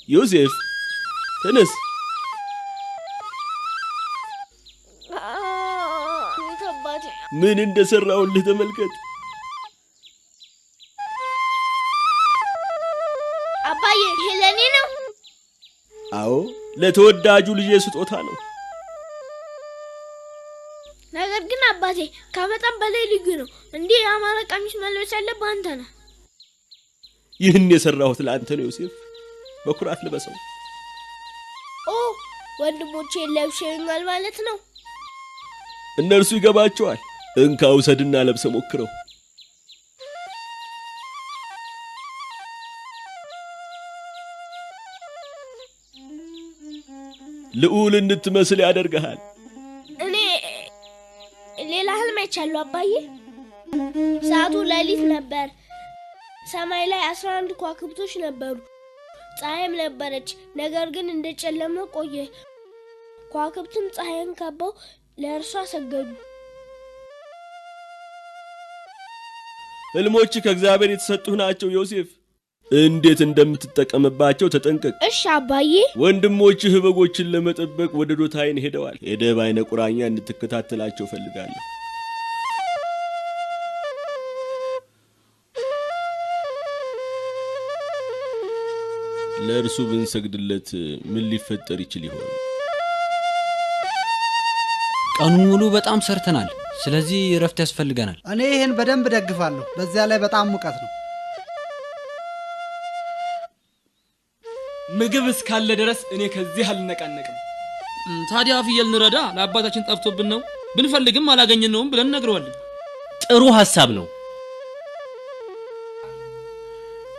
ዮሴፍ ተነስ። ምን እንደሰራውልህ ተመልከት። አባዬ ይሄ ለኔ ነው? አዎ ለተወዳጁ ልጄ ስጦታ ነው። ነገር ግን አባቴ ከመጠን በላይ ልዩ ነው። እንዲህ ያማረ ቀሚስ መልበስ ያለብህ አንተ ነህ። ይህን የሰራሁት ለአንተ ነው ዮሴፍ፣ በኩራት ልበሰው። ኦ ወንድሞቼ ለብሰውኛል ማለት ነው። እነርሱ ይገባቸዋል። እንካ ውሰድና ለብሰ ሞክረው። ልዑል እንድትመስል ያደርግሃል። እኔ ሌላ ህልም አይቻለሁ አባዬ። ሰዓቱ ሌሊት ነበር። ሰማይ ላይ 11 ከዋክብቶች ነበሩ። ፀሐይም ነበረች። ነገር ግን እንደጨለመ ቆየ። ከዋክብትም ፀሐይን ከበው ለእርሷ ሰገዱ። ህልሞች ከእግዚአብሔር የተሰጡህ ናቸው ዮሴፍ። እንዴት እንደምትጠቀምባቸው ተጠንቀቅ። እሺ አባዬ። ወንድሞችህ በጎችን ለመጠበቅ ወደ ዶታይን ሄደዋል። ሄደህ በዓይነ ቁራኛ እንድትከታተላቸው ፈልጋለሁ። ለእርሱ ብንሰግድለት ምን ሊፈጠር ይችል ይሆን? ቀኑን ሙሉ በጣም ሰርተናል። ስለዚህ እረፍት ያስፈልገናል። እኔ ይሄን በደንብ ደግፋለሁ። በዚያ ላይ በጣም ሙቀት ነው። ምግብ እስካለ ድረስ እኔ ከዚህ አልነቃነቅም። ታዲያ ፍየል እንረዳ፣ ለአባታችን ጠፍቶብን ነው፣ ብንፈልግም አላገኘነውም ብለን ነግረዋለን። ጥሩ ሐሳብ ነው።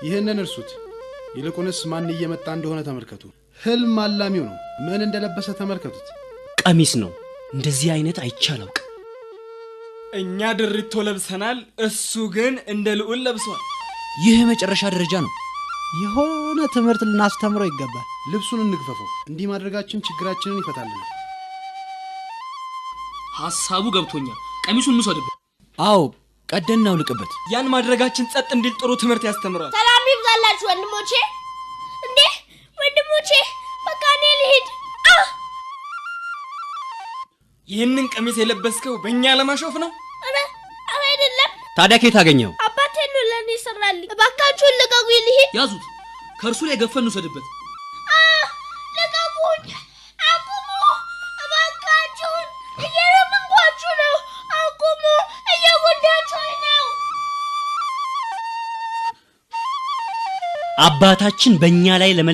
ይህንን እርሱት። ይልቁንስ ማን እየመጣ እንደሆነ ተመልከቱ። ህልም አላሚው ነው። ምን እንደለበሰ ተመልከቱት። ቀሚስ ነው። እንደዚህ አይነት አይቻለው። እኛ ድሪቶ ለብሰናል፣ እሱ ግን እንደ ልዑል ለብሷል። ይህ መጨረሻ ደረጃ ነው። የሆነ ትምህርት ልናስተምረው ይገባል። ልብሱን እንግፈፈው። እንዲህ ማድረጋችን ችግራችንን ይፈታልናል። ሐሳቡ ገብቶኛል። ቀሚሱን እንውሰድበት። አዎ ቀደን እናውልቅበት። ያን ማድረጋችን ጸጥ እንዲል ጥሩ ትምህርት ያስተምራል። ሰላም ይብዛላችሁ ወንድሞቼ። እንዴ ወንድሞቼ በቃ እኔ ልሂድ። ይህንን ቀሚስ የለበስከው በእኛ ለማሾፍ ነው? አረ አይደለም። ታዲያ ከየት አገኘው? አባቴ ነው ለኔ ሰራልኝ። እባካችሁን ልቀቁኝ ልሂድ። ያዙት። ከእርሱ ላይ ገፈን እንውሰድበት። ልቀቁኝ! አቁሙ! እባካችሁን እየለመንኳችሁ ነው። አቁሙ! እየጎዳችሁኝ ነው። አባታችን በእኛ ላይ